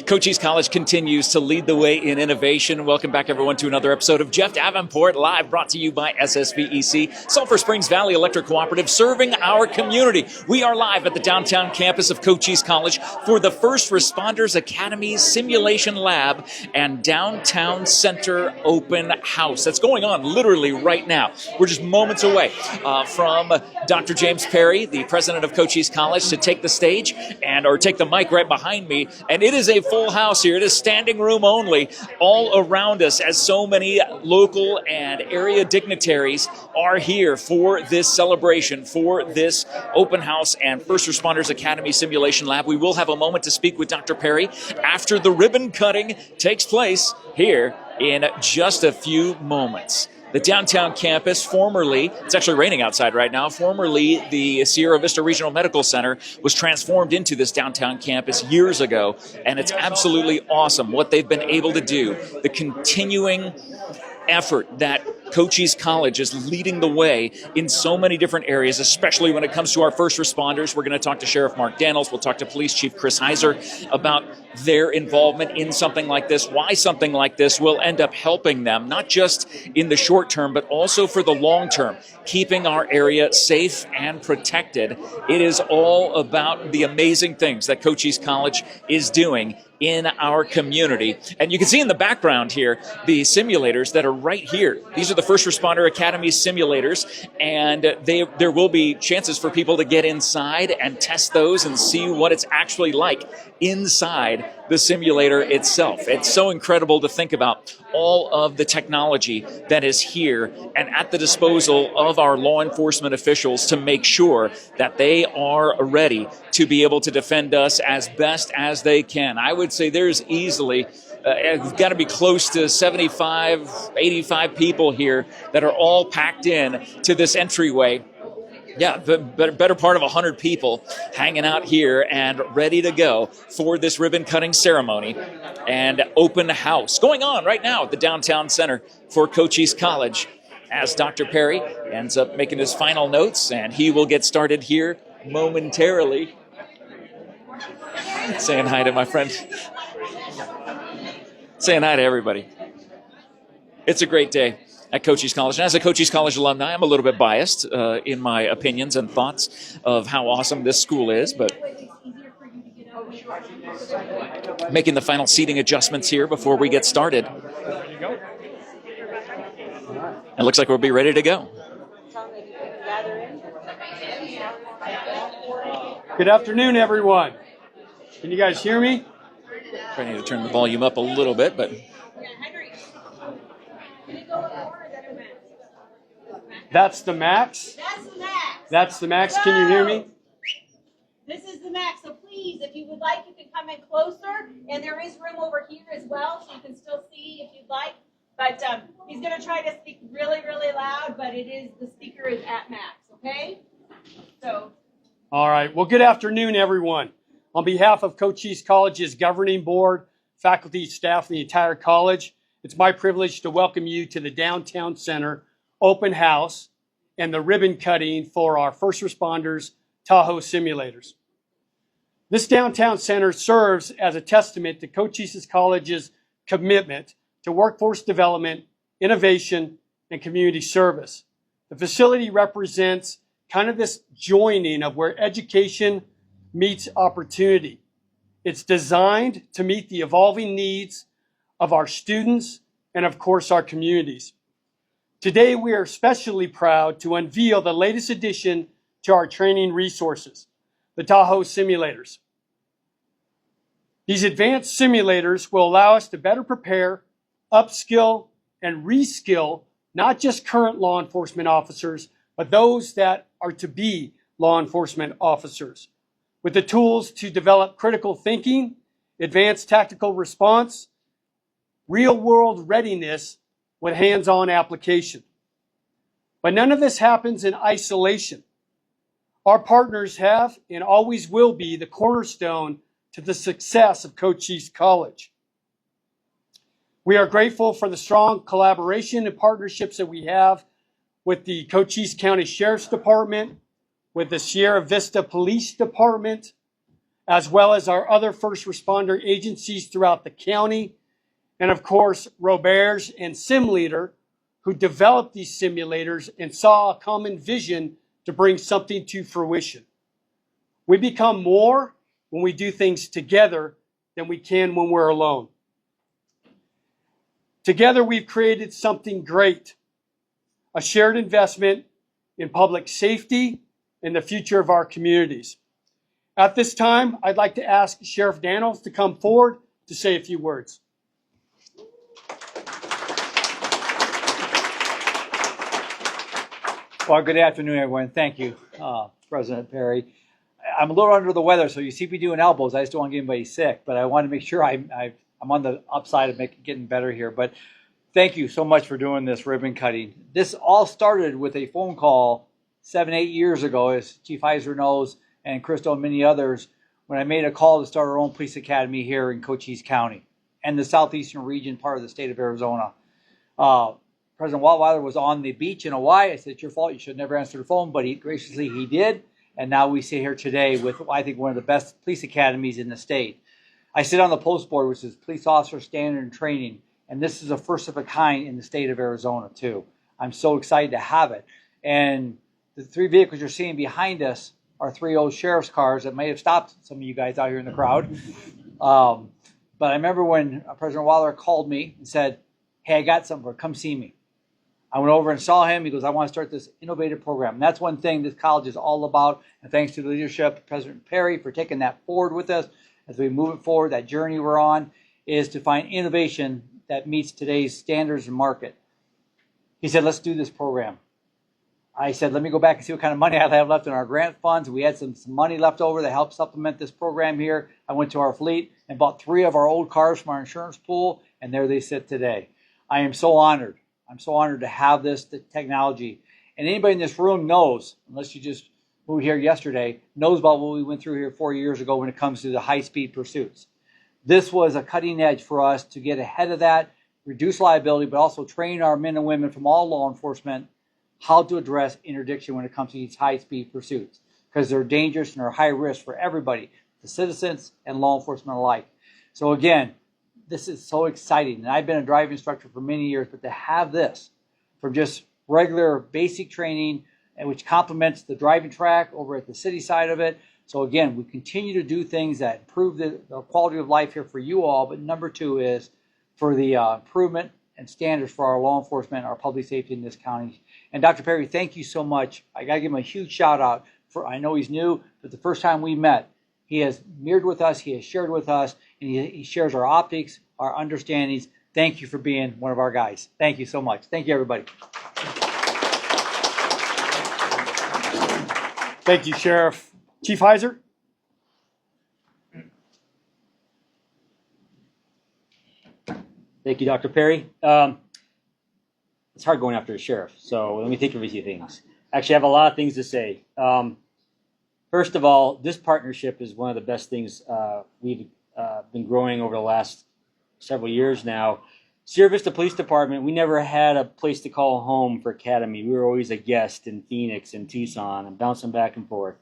Cochise College continues to lead the way in innovation. Welcome back, everyone, to another episode of Jeff Davenport Live, brought to you by SSVEC, Sulphur Springs Valley Electric Cooperative, serving our community. We are live at the downtown campus of Cochise College for the First Responders Academy Simulation Lab and Downtown Center Open House. That's going on literally right now. We're just moments away from Dr. James Perry, the president of Cochise College, to take the stage or take the mic right behind me. And it is a full house here. It is standing room only all around us, as so many local and area dignitaries are here for this celebration, for this open house and First Responders Academy Simulation Lab. We will have a moment to speak with Dr. Perry after the ribbon cutting takes place here in just a few moments. The downtown campus, formerly, it's actually raining outside right now, formerly the Sierra Vista Regional Medical Center, was transformed into this downtown campus years ago, and it's absolutely awesome what they've been able to do. The continuing effort that Cochise College is leading the way in so many different areas, especially when it comes to our first responders. We're going to talk to Sheriff Mark Daniels. We'll talk to Police Chief Chris Heiser about their involvement in something like this, why something like this will end up helping them, not just in the short term, but also for the long term, keeping our area safe and protected. It is all about the amazing things that Cochise College is doing in our community. And you can see in the background here the simulators that are right here. These are the First Responder Academy simulators, and there will be chances for people to get inside and test those and see what it's actually like inside the simulator itself. It's so incredible to think about all of the technology that is here and at the disposal of our law enforcement officials to make sure that they are ready to be able to defend us as best as they can. I would say there's easily we've got to be close to 75, 85 people here that are all packed in to this entryway. Yeah, the better part of 100 people hanging out here and ready to go for this ribbon cutting ceremony and open house going on right now at the downtown center for Cochise College, as Dr. Perry ends up making his final notes, and he will get started here momentarily. Saying hi to my friend. Saying hi to everybody. It's a great day at Cochise College. And as a Cochise College alumni, I'm a little bit biased in my opinions and thoughts of how awesome this school is, but making the final seating adjustments here before we get started. It looks like we'll be ready to go. Good afternoon, everyone. Can you guys hear me? I need to turn the volume up a little bit, but that's the max? That's the max. That's the max. Can you hear me? This is the max. So please, if you would like, you can come in closer. And there is room over here as well, so you can still see if you'd like. But he's going to try to speak really, really loud, but the speaker is at max, okay? So. All right. Well, good afternoon, everyone. On behalf of Cochise College's governing board, faculty, staff, and the entire college, it's my privilege to welcome you to the Downtown Center open house and the ribbon cutting for our First Responders Tahoe simulators. This downtown center serves as a testament to Cochise College's commitment to workforce development, innovation, and community service. The facility represents kind of this joining of where education meets opportunity. It's designed to meet the evolving needs of our students and, of course, our communities. Today, we are especially proud to unveil the latest addition to our training resources, the Tahoe simulators. These advanced simulators will allow us to better prepare, upskill, and reskill not just current law enforcement officers, but those that are to be law enforcement officers, with the tools to develop critical thinking, advanced tactical response, real-world readiness with hands-on application. But none of this happens in isolation. Our partners have and always will be the cornerstone to the success of Cochise College. We are grateful for the strong collaboration and partnerships that we have with the Cochise County Sheriff's Department, with the Sierra Vista Police Department, as well as our other first responder agencies throughout the county, and of course, Roberts and SimLeader, who developed these simulators and saw a common vision to bring something to fruition. We become more when we do things together than we can when we're alone. Together, we've created something great, a shared investment in public safety and the future of our communities. At this time, I'd like to ask Sheriff Daniels to come forward to say a few words. Well, good afternoon, everyone. Thank you, President Perry. I'm a little under the weather, so you see me doing elbows. I just don't want to get anybody sick, but I want to make sure I'm on the upside of getting better here. But thank you so much for doing this ribbon cutting. This all started with a phone call 7-8 years ago, as Chief Heiser knows, and Christo and many others, when I made a call to start our own police academy here in Cochise County and the southeastern region, part of the state of Arizona. President Waltweiler was on the beach in Hawaii. I said, it's your fault. You should never answer the phone, but graciously he did. And now we sit here today with, I think, one of the best police academies in the state. I sit on the post board, which is Police Officer Standard and Training, and this is a first of a kind in the state of Arizona, too. I'm so excited to have it. And the 3 vehicles you're seeing behind us are 3 old sheriff's cars that may have stopped some of you guys out here in the crowd. But I remember when President Waller called me and said, hey, I got something, come see me. I went over and saw him. He goes, I want to start this innovative program. And that's one thing this college is all about. And thanks to the leadership of President Perry for taking that forward with us as we move it forward. That journey we're on is to find innovation that meets today's standards and market. He said, let's do this program. I said, let me go back and see what kind of money I have left in our grant funds. We had some money left over that helped supplement this program here. I went to our fleet and bought 3 of our old cars from our insurance pool, and there they sit today. I am so honored. I'm so honored to have this technology. And anybody in this room knows, unless you just moved here yesterday, knows about what we went through here 4 years ago when it comes to the high-speed pursuits. This was a cutting edge for us to get ahead of that, reduce liability, but also train our men and women from all law enforcement how to address interdiction when it comes to these high-speed pursuits, because they're dangerous and are high risk for everybody, the citizens and law enforcement alike. So again, this is so exciting. And I've been a driving instructor for many years, but to have this from just regular basic training, and which complements the driving track over at the city side of it. So again, we continue to do things that improve the quality of life here for you all. But number 2 is for the improvement and standards for our law enforcement, our public safety in this county. And Dr. Perry, thank you so much. I got to give him a huge shout out. I know he's new, but the first time we met, he has mirrored with us, he has shared with us, and he shares our optics, our understandings. Thank you for being one of our guys. Thank you so much. Thank you, everybody. Thank you, Sheriff. Chief Heiser? Thank you, Dr. Perry. It's hard going after a sheriff, so let me think of a few things. Actually, I have a lot of things to say. First of all, this partnership is one of the best things we've been growing over the last several years now. Sierra Vista Police Department, we never had a place to call home for Academy. We were always a guest in Phoenix and Tucson and bouncing back and forth.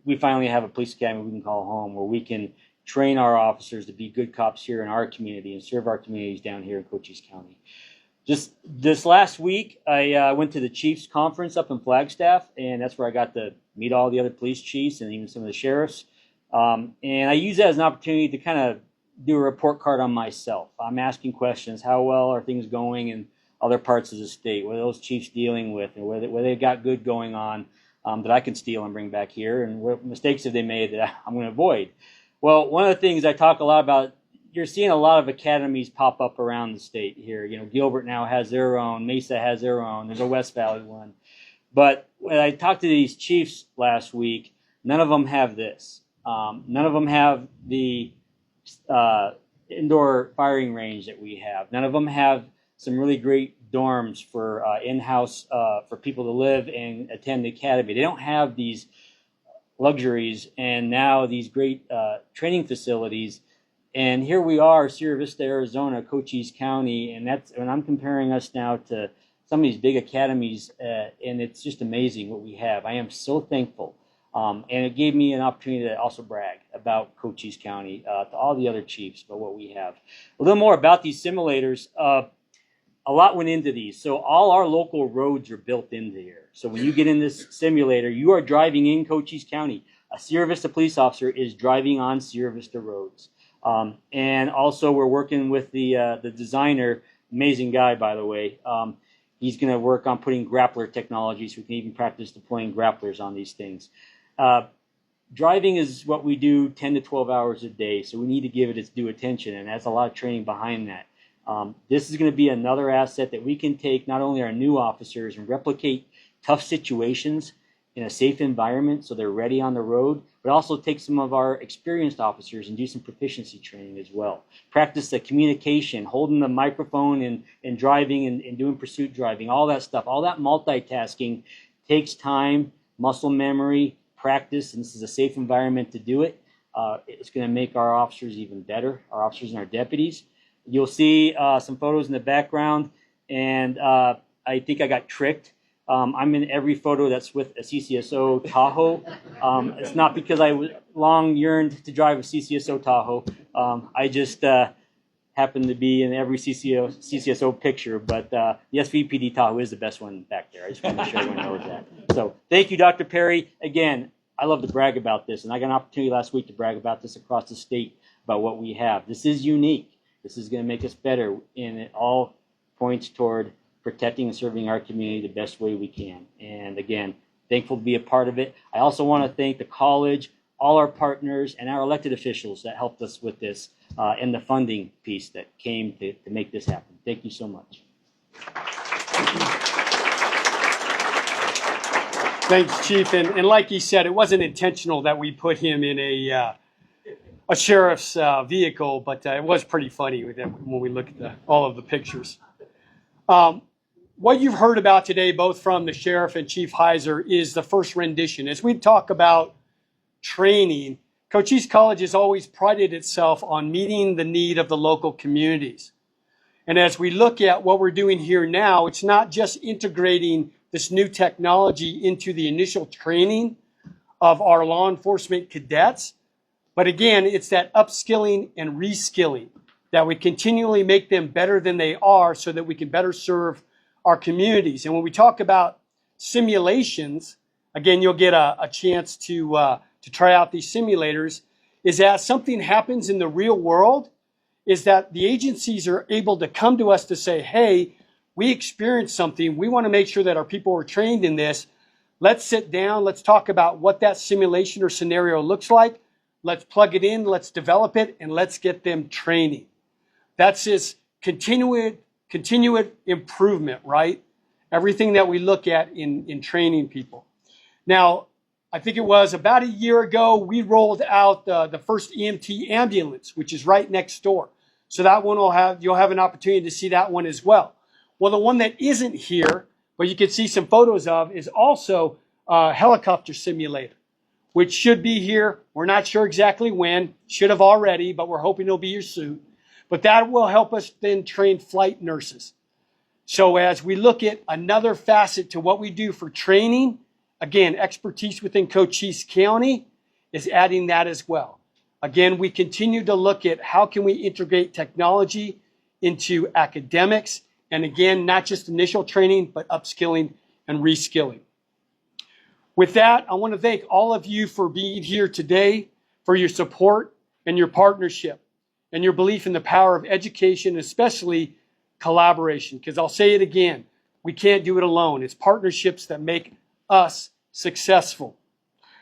We finally have a police academy we can call home where we can train our officers to be good cops here in our community and serve our communities down here in Cochise County. Just this last week, I went to the Chiefs Conference up in Flagstaff, and that's where I got to meet all the other police chiefs and even some of the sheriffs. And I use that as an opportunity to kind of do a report card on myself. I'm asking questions. How well are things going in other parts of the state? What are those chiefs dealing with? And where they've got good going on that I can steal and bring back here? And what mistakes have they made that I'm going to avoid? Well, one of the things I talk a lot about, you're seeing a lot of academies pop up around the state here. You know, Gilbert now has their own. Mesa has their own. There's a West Valley one. But when I talked to these chiefs last week, none of them have this. None of them have the indoor firing range that we have. None of them have some really great dorms for in-house for people to live and attend the academy. They don't have these luxuries and now these great training facilities. And here we are, Sierra Vista, Arizona, Cochise County, and I'm comparing us now to some of these big academies, and it's just amazing what we have. I am so thankful And it gave me an opportunity to also brag about Cochise County to all the other chiefs about what we have. A little more about these simulators. A lot went into these. So all our local roads are built into here. So when you get in this simulator, you are driving in Cochise County. A Sierra Vista police officer is driving on Sierra Vista roads. And also we're working with the designer, amazing guy, by the way. He's going to work on putting grappler technology so we can even practice deploying grapplers on these things. Driving is what we do 10 to 12 hours a day, so we need to give it its due attention, and that's a lot of training behind that. This is going to be another asset that we can take not only our new officers and replicate tough situations in a safe environment so they're ready on the road, but also take some of our experienced officers and do some proficiency training as well. Practice the communication, holding the microphone and driving and doing pursuit driving, all that stuff. All that multitasking takes time, muscle memory, practice, and this is a safe environment to do it. It's going to make our officers even better, our officers and our deputies. You'll see some photos in the background, and I think I got tricked. I'm in every photo that's with a CCSO Tahoe. It's not because I long yearned to drive a CCSO Tahoe. I just happened to be in every CCSO picture, but the SVPD Tahoe is the best one back there. I just want to make sure everyone knows that. So thank you, Dr. Perry. Again, I love to brag about this, and I got an opportunity last week to brag about this across the state about what we have. This is unique. This is going to make us better, and it all points toward protecting and serving our community the best way we can. And again, thankful to be a part of it. I also want to thank the college, all our partners, and our elected officials that helped us with this, and the funding piece that came to make this happen. Thank you so much. Thanks, Chief. And like he said, it wasn't intentional that we put him in a sheriff's vehicle, but it was pretty funny with him when we look at all of the pictures. What you've heard about today, both from the sheriff and Chief Heiser, is the first rendition. As we talk about training, Cochise College has always prided itself on meeting the need of the local communities. And as we look at what we're doing here now, it's not just integrating this new technology into the initial training of our law enforcement cadets, but again, it's that upskilling and reskilling that we continually make them better than they are so that we can better serve our communities. And when we talk about simulations, again, you'll get a chance to try out these simulators, is that something happens in the real world, is that the agencies are able to come to us to say, hey, we experienced something. We want to make sure that our people are trained in this. Let's sit down. Let's talk about what that simulation or scenario looks like. Let's plug it in. Let's develop it. And let's get them training. That's this continued improvement, right? Everything that we look at in training people. Now, I think it was about a year ago, we rolled out the first EMT ambulance, which is right next door. So that one you'll have an opportunity to see that one as well. Well, the one that isn't here, but you can see some photos of, is also a helicopter simulator, which should be here. We're not sure exactly when. Should have already, but we're hoping it'll be here soon. But that will help us then train flight nurses. So as we look at another facet to what we do for training, again, expertise within Cochise County is adding that as well. Again, we continue to look at how can we integrate technology into academics, and again, not just initial training, but upskilling and reskilling. With that, I want to thank all of you for being here today, for your support and your partnership, and your belief in the power of education, especially collaboration. Because I'll say it again, we can't do it alone. It's partnerships that make us successful.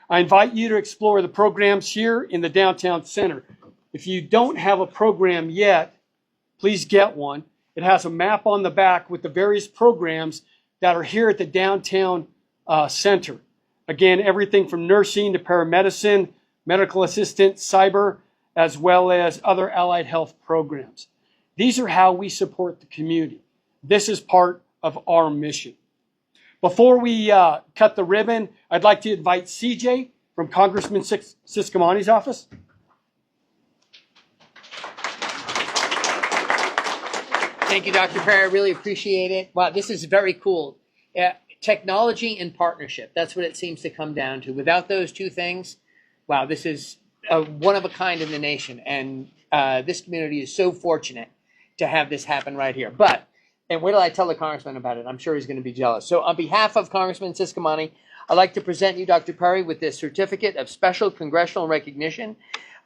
I invite you to explore the programs here in the downtown center. If you don't have a program yet, please get one. It has a map on the back with the various programs that are here at the downtown center. Again, everything from nursing to paramedicine, medical assistant, cyber, as well as other allied health programs. These are how we support the community. This is part of our mission. Before we cut the ribbon, I'd like to invite CJ from Congressman Siscomani's office. Thank you, Dr. Perry. I really appreciate it. Wow, this is very cool. technology and partnership. That's what it seems to come down to. Without those two things, wow, this is one of a kind in the nation. And this community is so fortunate to have this happen right here. And wait till I tell the congressman about it. I'm sure he's going to be jealous. So on behalf of Congressman Siscomani, I'd like to present you, Dr. Perry, with this certificate of special congressional recognition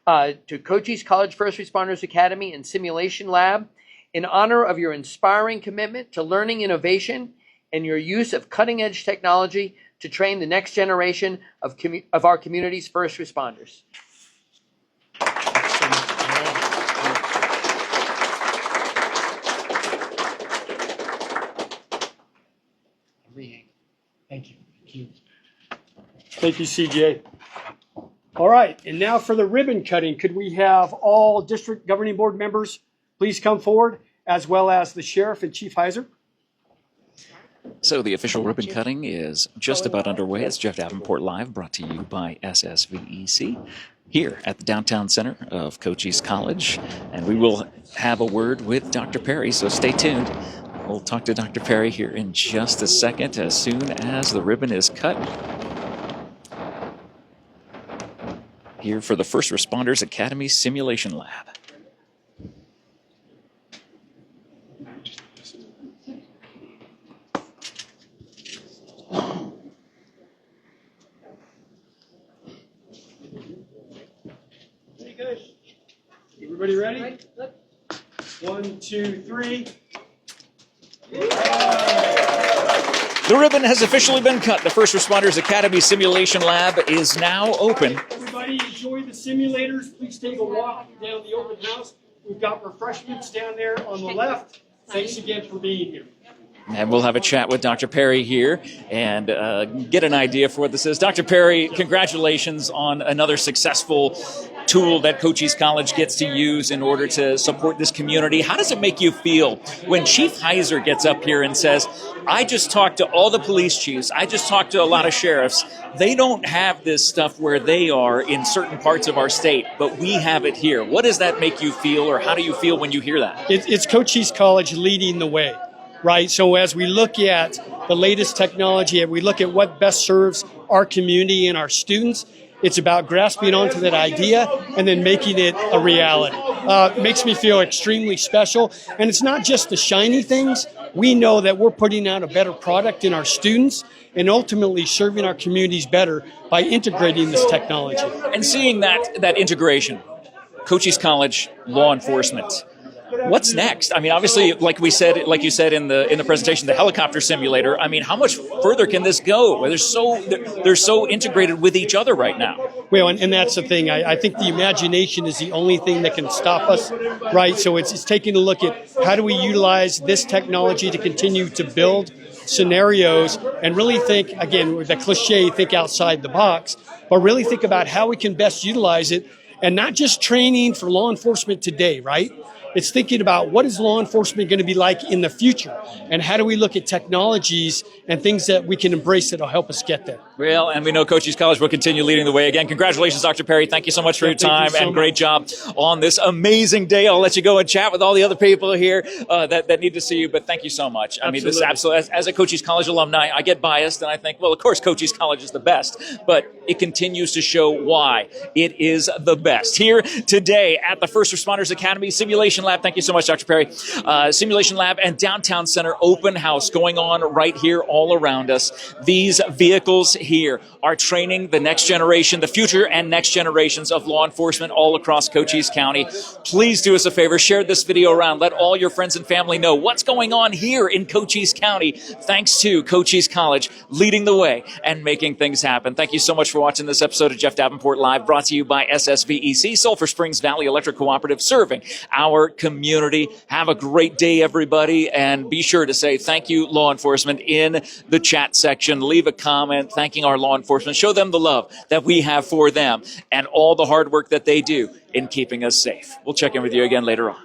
to Cochise College First Responders Academy and Simulation Lab in honor of your inspiring commitment to learning innovation and your use of cutting-edge technology to train the next generation of our community's first responders. Thank you. Thank you. Thank you, CJ. All right, and now for the ribbon cutting. Could we have all district governing board members please come forward, as well as the sheriff and Chief Heiser? So the official ribbon cutting is just about underway. It's Jeff Davenport Live, brought to you by SSVEC here at the downtown center of Cochise College. And we will have a word with Dr. Perry, so stay tuned. We'll talk to Dr. Perry here in just a second, as soon as the ribbon is cut. Here for the First Responders Academy Simulation Lab. Very good. Everybody ready? 1, 2, 3. The ribbon has officially been cut. The First Responders Academy Simulation Lab is now open. Everybody enjoy the simulators. Please take a walk down the open house. We've got refreshments down there on the left. Thanks again for being here. And we'll have a chat with Dr. Perry here and get an idea for what this is. Dr. Perry, congratulations on another successful tool that Cochise College gets to use in order to support this community. How does it make you feel when Chief Heiser gets up here and says, I just talked to all the police chiefs, I just talked to a lot of sheriffs, they don't have this stuff where they are in certain parts of our state, but we have it here. What does that make you feel, or how do you feel when you hear that? It's Cochise College leading the way, right? So as we look at the latest technology and we look at what best serves our community and our students, it's about grasping onto that idea and then making it a reality. It makes me feel extremely special. And it's not just the shiny things. We know that we're putting out a better product in our students and ultimately serving our communities better by integrating this technology. And seeing that integration, Cochise College, law enforcement, what's next? I mean, obviously, like you said in the presentation, the helicopter simulator. I mean, how much further can this go? They're so integrated with each other right now. Well, and that's the thing. I think the imagination is the only thing that can stop us, right? So it's taking a look at how do we utilize this technology to continue to build scenarios and really think, again, with the cliche, think outside the box, but really think about how we can best utilize it, and not just training for law enforcement today, right? It's thinking about what is law enforcement going to be like in the future, and how do we look at technologies and things that we can embrace that will help us get there. Well, and we know Cochise College will continue leading the way. Again, congratulations, Dr. Perry. Thank you so much for your time, and great job on this amazing day. I'll let you go and chat with all the other people here that need to see you, but thank you so much. I mean, this absolutely, as a Cochise College alumni, I get biased, and I think, well, of course, Cochise College is the best, but it continues to show why it is the best. Here today at the First Responders Academy Simulation Lab. Thank you so much, Dr. Perry. Simulation Lab and Downtown Center open house going on right here all around us. These vehicles here are training the next generation, the future and next generations of law enforcement all across Cochise County. Please do us a favor, share this video around. Let all your friends and family know what's going on here in Cochise County, thanks to Cochise College leading the way and making things happen. Thank you so much for watching this episode of Jeff Davenport Live, brought to you by SSVEC, Sulphur Springs Valley Electric Cooperative, serving our community. Have a great day, everybody, and be sure to say thank you, law enforcement, in the chat section. Leave a comment thanking our law enforcement. Show them the love that we have for them and all the hard work that they do in keeping us safe. We'll check in with you again later on.